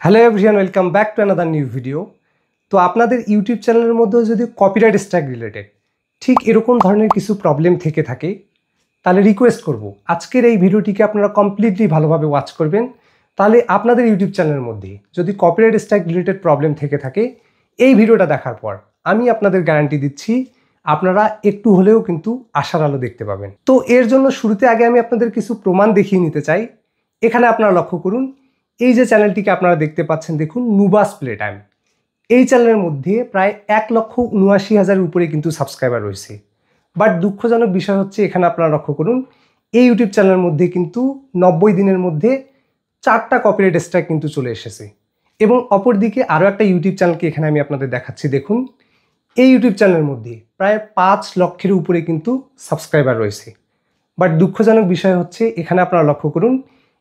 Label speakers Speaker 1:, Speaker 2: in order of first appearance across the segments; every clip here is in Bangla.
Speaker 1: Hello everyone, welcome back to another new video. তো আপনাদের ইউটিউব চ্যানেলের মধ্যে যদি কপিরাইট স্ট্রাইক রিলেটেড ঠিক এরকম ধরনের কিছু প্রবলেম থেকে থাকে, তাহলে রিকোয়েস্ট করব আজকের এই ভিডিওটিকে আপনারা কমপ্লিটলি ভালোভাবে ওয়াচ করবেন। তাহলে আপনাদের ইউটিউব চ্যানেলের মধ্যে যদি কপিরাইট স্ট্রাইক রিলেটেড প্রবলেম থেকে থাকে, এই ভিডিওটা দেখার পর আমি আপনাদের গ্যারান্টি দিচ্ছি আপনারা একটু হলেও কিন্তু আশার আলো দেখতে পাবেন। তো এর জন্য শুরুতে আগে আমি আপনাদের কিছু প্রমাণ দেখিয়ে নিতে চাই। এখানে আপনারা লক্ষ্য করুন, এই যে চ্যানেলটিকে আপনারা দেখতে পাচ্ছেন, দেখুন নুবাস প্লে টাইম। এই চ্যানেলের মধ্যে প্রায় 1,79,000 উপরে কিন্তু সাবস্ক্রাইবার রয়েছে। বাট দুঃখজনক বিষয় হচ্ছে, এখানে আপনারা লক্ষ্য করুন, এই ইউটিউব চ্যানেলের মধ্যে কিন্তু 90 দিনের মধ্যে 4টা কপিরাইট স্ট্রাইক কিন্তু চলে এসেছে। এবং অপরদিকে আরও একটা ইউটিউব চ্যানেলকে এখানে আমি আপনাদের দেখাচ্ছি, দেখুন এই ইউটিউব চ্যানেলের মধ্যে প্রায় 5 লক্ষের উপরে কিন্তু সাবস্ক্রাইবার রয়েছে। বাট দুঃখজনক বিষয় হচ্ছে, এখানে আপনারা লক্ষ্য করুন,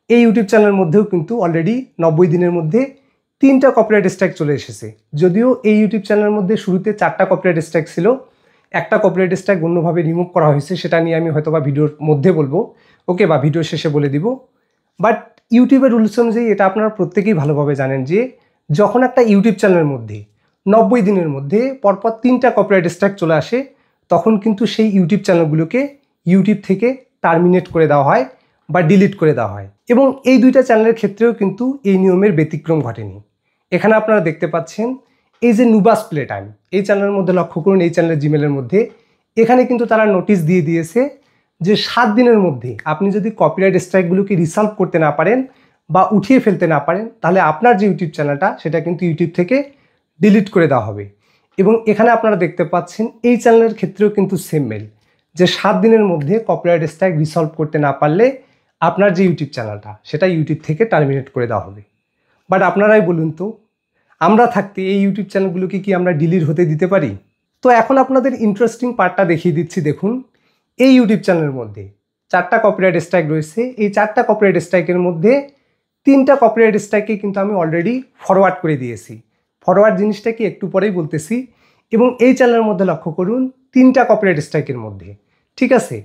Speaker 1: এই ইউটিউব চ্যানেলের মধ্যেও কিন্তু অলরেডি 90 দিনের মধ্যে 3টা কপিরাইট স্ট্রাইক চলে এসেছে। যদিও এই ইউটিউব চ্যানেলের মধ্যে শুরুতে 4টা কপিরাইট স্ট্রাইক ছিল, একটা কপিরাইট স্ট্রাইক অন্যভাবে রিমুভ করা হয়েছে, সেটা নিয়ে আমি হয়তো বা ভিডিওর মধ্যে বলবো, ওকে, বা ভিডিওর শেষে বলে দিব। বাট ইউটিউবের রুলস অনুযায়ী এটা আপনারা প্রত্যেকেই ভালোভাবে জানেন যে যখন একটা ইউটিউব চ্যানেলের মধ্যে 90 দিনের মধ্যে পরপর 3টা কপিরাইট স্ট্রাইক চলে আসে, তখন কিন্তু সেই ইউটিউব চ্যানেলগুলোকে ইউটিউব থেকে টার্মিনেট করে দেওয়া হয় বা ডিলিট করে দেওয়া হয়। এবং এই দুইটা চ্যানেলের ক্ষেত্রেও কিন্তু এই নিয়মের ব্যতিক্রম ঘটেনি। এখানে আপনারা দেখতে পাচ্ছেন, এই যে নুবাস প্লে টাইম, এই চ্যানেলের মধ্যে লক্ষ্য করুন, এই চ্যানেলের জিমেলের মধ্যে এখানে কিন্তু তারা নোটিশ দিয়ে দিয়েছে যে 7 দিনের মধ্যে আপনি যদি কপিরাইট স্ট্রাইকগুলোকে রিসলভ করতে না পারেন বা উঠিয়ে ফেলতে না পারেন, তাহলে আপনার যে ইউটিউব চ্যানেলটা সেটা কিন্তু ইউটিউব থেকে ডিলিট করে দেওয়া হবে। এবং এখানে আপনারা দেখতে পাচ্ছেন এই চ্যানেলের ক্ষেত্রেও কিন্তু সেম মেল, যে 7 দিনের মধ্যে কপিরাইট স্ট্রাইক রিসলভ করতে না পারলে আপনার যে ইউটিউব চ্যানেলটা সেটা ইউটিউব থেকে টার্মিনেট করে দেওয়া হবে। বাট আপনারাই বলুন তো, আমরা থাকতে এই ইউটিউব চ্যানেলগুলোকে কি আমরা ডিলিট হতে দিতে পারি? তো এখন আপনাদের ইন্টারেস্টিং পার্টটা দেখিয়ে দিচ্ছি। দেখুন, এই ইউটিউব চ্যানেলের মধ্যে 4টা কপিরাইট স্ট্রাইক রয়েছে। এই 4টা কপিরাইট স্ট্রাইকের মধ্যে 3টা কপিরাইট স্ট্রাইকে কিন্তু আমি অলরেডি ফরওয়ার্ড করে দিয়েছি। ফরওয়ার্ড জিনিসটা কি একটু পরেই বলতেছি। এবং এই চ্যানেলের মধ্যে লক্ষ্য করুন, 3টা কপিরাইট স্ট্রাইকের মধ্যে, ঠিক আছে,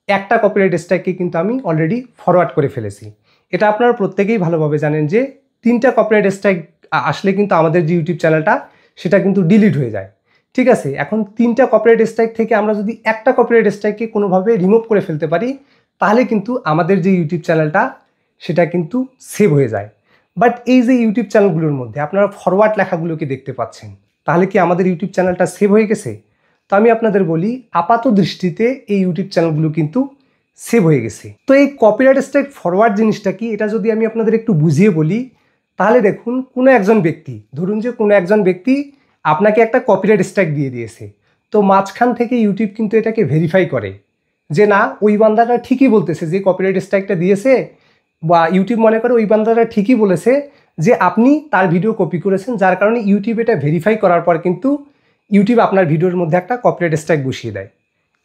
Speaker 1: একটা কপিরাইট স্ট্রাইককে কিন্তু আমি অলরেডি ফরওয়ার্ড করে ফেলেছি। এটা আপনারা প্রত্যেকেই ভালোভাবে জানেন যে 3টা কপিরাইট স্ট্রাইক আসলে কিন্তু আমাদের যে ইউটিউব চ্যানেলটা সেটা কিন্তু ডিলিট হয়ে যায়। ঠিক আছে, এখন 3টা কপিরাইট স্ট্রাইক থেকে আমরা যদি একটা কপিরাইট স্ট্রাইককে কোনোভাবে রিমুভ করে ফেলতে পারি, তাহলে কিন্তু আমাদের যে ইউটিউব চ্যানেলটা সেটা কিন্তু সেভ হয়ে যায়। বাট এই যে ইউটিউব চ্যানেলগুলোর মধ্যে আপনারা ফরওয়ার্ড লেখাগুলোকে দেখতে পাচ্ছেন, তাহলে কি আমাদের ইউটিউব চ্যানেলটা সেভ হয়ে গেছে? তো আমি আপনাদের বলি, আপাত দৃষ্টিতে এই ইউটিউব চ্যানেলগুলো কিন্তু সেভ হয়ে গেছে। তো এই কপিরাইট স্ট্রাইক ফরওয়ার্ড জিনিসটা কি, এটা যদি আমি আপনাদের একটু বুঝিয়ে বলি, তাহলে দেখুন, কোনো একজন ব্যক্তি, ধরুন যে কোনো একজন ব্যক্তি আপনাকে একটা কপিরাইট স্ট্রাইক দিয়ে দিয়েছে। তো মাঝখান থেকে ইউটিউব কিন্তু এটাকে ভেরিফাই করে যে না, ওই বান্দাটা ঠিকই বলতেছে, যে কপিরাইট স্ট্রাইকটা দিয়েছে, বা ইউটিউব মনে করে ওই বান্দাটা ঠিকই বলেছে যে আপনি তার ভিডিও কপি করেছেন, যার কারণে ইউটিউব এটা ভেরিফাই করার পর কিন্তু ইউটিউব আপনার ভিডিওর মধ্যে একটা কপিরাইট স্ট্রাইক বসিয়ে দেয়।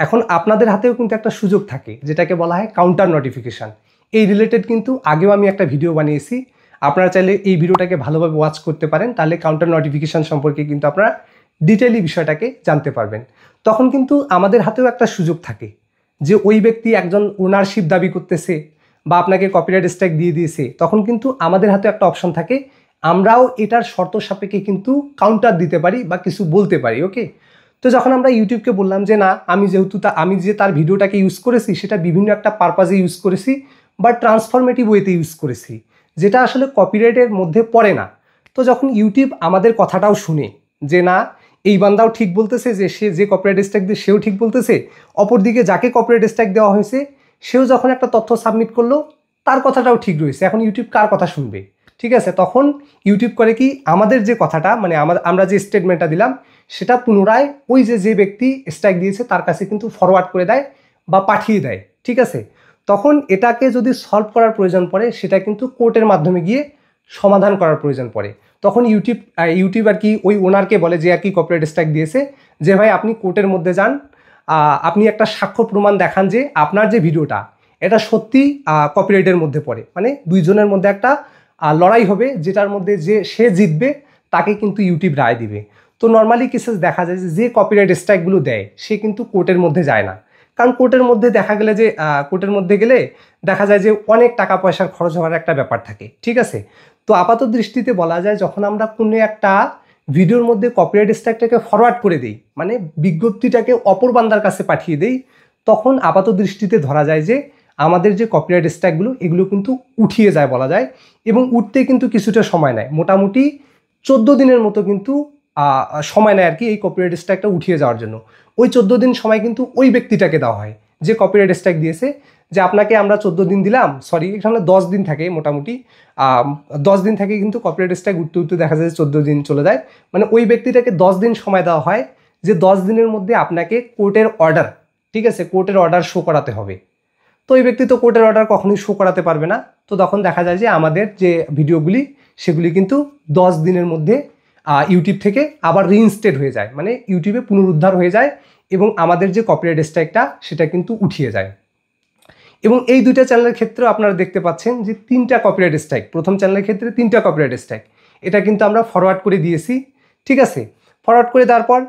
Speaker 1: এখন আপনাদের হাতেও কিন্তু একটা সুযোগ থাকে, যেটাকে বলা হয় কাউন্টার নোটিফিকেশান। এই রিলেটেড কিন্তু আগেও আমি একটা ভিডিও বানিয়েছি, আপনারা চাইলে এই ভিডিওটাকে ভালোভাবে ওয়াচ করতে পারেন, তাহলে কাউন্টার নোটিফিকেশান সম্পর্কে কিন্তু আপনারা ডিটেইলি বিষয়টাকে জানতে পারবেন। তখন কিন্তু আমাদের হাতেও একটা সুযোগ থাকে যে ওই ব্যক্তি একজন ওনারশিপ দাবি করতেছে বা আপনাকে কপিরাইট স্ট্রাইক দিয়ে দিয়েছে, তখন কিন্তু আমাদের হাতে একটা অপশন থাকে, আমরাও এটার শর্ত সাপেক্ষে কিন্তু কাউন্টার দিতে পারি বা কিছু বলতে পারি। ওকে, তো যখন আমরা ইউটিউবকে বললাম যে না, আমি যেহেতু আমি যে তার ভিডিওটাকে ইউজ করেছি সেটা বিভিন্ন একটা পারপাজে ইউজ করেছি বা ট্রান্সফরমেটিভ ওয়েতে ইউজ করেছি, যেটা আসলে কপিরাইটের মধ্যে পড়ে না। তো যখন ইউটিউব আমাদের কথাটাও শুনে যে না, এই বান্দাও ঠিক বলতেছে, যে সে যে কপিরাইট স্ট্রাইক দিয়ে সেও ঠিক বলতেছে, অপরদিকে যাকে কপিরাইট স্ট্রাইক দেওয়া হয়েছে সেও যখন একটা তথ্য সাবমিট করলো, তার কথাটাও ঠিক রয়েছে, এখন ইউটিউব কার কথা শুনবে? ঠিক আছে, তখন ইউটিউব করে কি, আমাদের যে কথাটা, মানে আমরা যে স্টেটমেন্টটা দিলাম সেটা পুনরায় ওই যে ব্যক্তি স্ট্রাইক দিয়েছে তার কাছে কিন্তু ফরওয়ার্ড করে দেয় বা পাঠিয়ে দেয়। ঠিক আছে, তখন এটাকে যদি সলভ করার প্রয়োজন পড়ে, সেটা কিন্তু কোর্টের মাধ্যমে গিয়ে সমাধান করার প্রয়োজন পড়ে। তখন ইউটিউব আর কি ওই ওনারকে বলে, যে আর কি কপিরাইট স্ট্রাইক দিয়েছে, যে ভাই আপনি কোর্টের মধ্যে যান, আপনি একটা সাক্ষ্য প্রমাণ দেখান যে আপনার যে ভিডিওটা এটা সত্যি কপিরাইটের মধ্যে পড়ে। মানে দুইজনের মধ্যে একটা লড়াই হবে, যেটার মধ্যে যে সে জিতবে তাকে কিন্তু ইউটিউব রায় দিবে। তো নর্মালি কেসেস দেখা যায় যে কপিরাইট স্ট্রাইকগুলো দেয় সে কিন্তু কোর্টের মধ্যে যায় না, কারণ কোর্টের মধ্যে দেখা গেলে যে কোর্টের মধ্যে গেলে দেখা যায় যে অনেক টাকা পয়সার খরচ হওয়ার একটা ব্যাপার থাকে। ঠিক আছে, তো আপাত দৃষ্টিতে বলা যায় যখন আমরা কোনো একটা ভিডিওর মধ্যে কপিরাইট স্ট্রাইকটাকে ফরওয়ার্ড করে দিই, মানে বিজ্ঞপ্তিটাকে অপর বান্দার কাছে পাঠিয়ে দেই, তখন আপাত দৃষ্টিতে ধরা যায় যে আমাদের যে কপিরাইট স্ট্রাইকগুলো এগুলো কিন্তু উঠিয়ে যায় বলা যায়, এবং উঠতে কিন্তু কিছুটা সময় নেয়, মোটামুটি 14 দিনের মতো কিন্তু সময় নেয় আর কি এই কপিরাইট স্ট্রাইকটা উঠিয়ে যাওয়ার জন্য। ওই 14 দিন সময় কিন্তু ওই ব্যক্তিটাকে দেওয়া হয় যে কপিরাইট স্ট্রাইক দিয়েছে, যে আপনাকে আমরা 14 দিন দিলাম, সরি এখানে 10 দিন থাকে মোটামুটি, 10 দিন থাকে কিন্তু কপিরাইট স্ট্রাইক উঠতে উঠতে দেখা যায় 14 দিন চলে যায়, মানে ওই ব্যক্তিটাকে 10 দিন সময় দেওয়া হয় যে 10 দিনের মধ্যে আপনাকে কোর্টের অর্ডার, ঠিক আছে, কোর্টের অর্ডার শো করাতে হবে। তো এই ব্যক্তি তো কোর্টের অর্ডার কখনোই শো করাতে পারবে না, তো তখন দেখা যায় যে আমাদের যে ভিডিওগুলি সেগুলি কিন্তু 10 দিনের মধ্যে ইউটিউব থেকে আবার রিইনস্টেট হয়ে যায়, মানে ইউটিউবে পুনরুদ্ধার হয়ে যায়, এবং আমাদের যে কপিরাইট স্ট্রাইকটা সেটা কিন্তু উঠিয়ে যায়। এবং এই দুইটা চ্যানেলের ক্ষেত্রেও আপনারা দেখতে পাচ্ছেন যে 3টা কপিরাইট স্ট্রাইক, প্রথম চ্যানেলের ক্ষেত্রে 3টা কপিরাইট স্ট্রাইক, এটা কিন্তু আমরা ফরওয়ার্ড করে দিয়েছি, ঠিক আছে। ফরওয়ার্ড করে দেওয়ার পর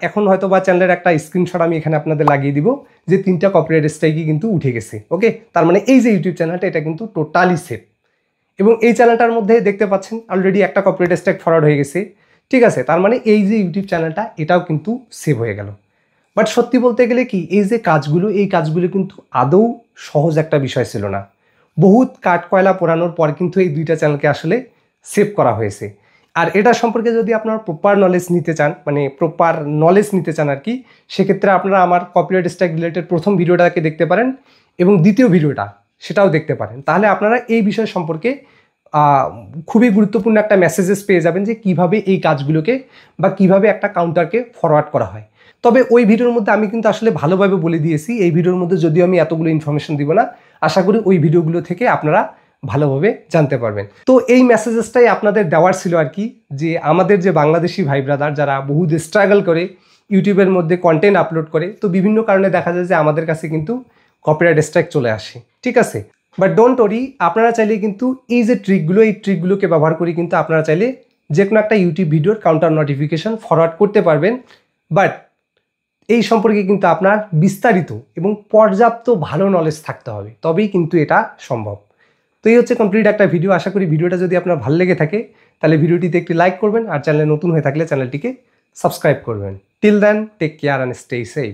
Speaker 1: এখন হয়তো বা চ্যানেলের একটা স্ক্রিনশট আমি এখানে আপনাদের লাগিয়ে দিব যে 3টা কপিরাইট স্ট্রাইকই কিন্তু উঠে গেছে। ওকে, তার মানে এই যে ইউটিউব চ্যানেলটা এটা কিন্তু টোটালি সেফ, এবং এই চ্যানেলটার মধ্যে দেখতে পাচ্ছেন অলরেডি একটা কপিরাইট স্ট্রাইক ফরওয়ার্ড হয়ে গেছে, ঠিক আছে। তার মানে এই যে ইউটিউব চ্যানেলটা এটাও কিন্তু সেভ হয়ে গেল। বাট সত্যি বলতে গেলে কি, এই যে কাজগুলো, এই কাজগুলো কিন্তু আদৌ সহজ একটা বিষয় ছিল না। বহুত কাঠ কয়লা পোড়ানোর পর কিন্তু এই দুইটা চ্যানেলকে আসলে সেভ করা হয়েছে। আর এটা সম্পর্কে যদি আপনারা প্রপার নলেজ নিতে চান, মানে প্রপার নলেজ নিতে চান আর কি, সেক্ষেত্রে আপনারা আমার কপিরাইট স্ট্রাইক রিলেটেড প্রথম ভিডিওটাকে দেখতে পারেন এবং দ্বিতীয় ভিডিওটা সেটাও দেখতে পারেন। তাহলে আপনারা এই বিষয় সম্পর্কে খুবই গুরুত্বপূর্ণ একটা মেসেজেস পেয়ে যাবেন যে কিভাবে এই কাজগুলোকে বা কিভাবে একটা কাউন্টারকে ফরওয়ার্ড করা হয়। তবে ওই ভিডিওর মধ্যে আমি কিন্তু আসলে ভালোভাবে বলে দিয়েছি, এই ভিডিওর মধ্যে যদিও আমি এতগুলো ইনফরমেশন দিব না, আশা করি ওই ভিডিওগুলো থেকে আপনারা ভালোভাবে জানতে পারবেন। তো এই মেসেজেসটাই আপনাদের দেওয়ার ছিল আর কি, যে আমাদের যে বাংলাদেশি ভাই ব্রাদার যারা বহুত স্ট্রাগল করে ইউটিউবের মধ্যে কন্টেন্ট আপলোড করে, তো বিভিন্ন কারণে দেখা যায় যে আমাদের কাছে কিন্তু কপিরাইট স্ট্রাইক চলে আসে, ঠিক আছে। বাট ডোন্ট ওরি, আপনারা চাইলে কিন্তু এই যে ট্রিকগুলো, এই ট্রিকগুলোকে ব্যবহার করে কিন্তু আপনারা চাইলে যে কোনো একটা ইউটিউব ভিডিওর কাউন্টার নোটিফিকেশন ফরওয়ার্ড করতে পারবেন। বাট এই সম্পর্কে কিন্তু আপনার বিস্তারিত এবং পর্যাপ্ত ভালো নলেজ থাকতে হবে, তবেই কিন্তু এটা সম্ভব। তো এই হচ্ছে কমপ্লিট একটা ভিডিও। আশা করি ভিডিওটা যদি আপনার ভালো লেগে থাকে তাহলে ভিডিওটিতে একটি লাইক করবেন, আর চ্যানেলে নতুন হয়ে থাকলে চ্যানেলটিকে সাবস্ক্রাইব করবেন। Till then, take care and stay safe.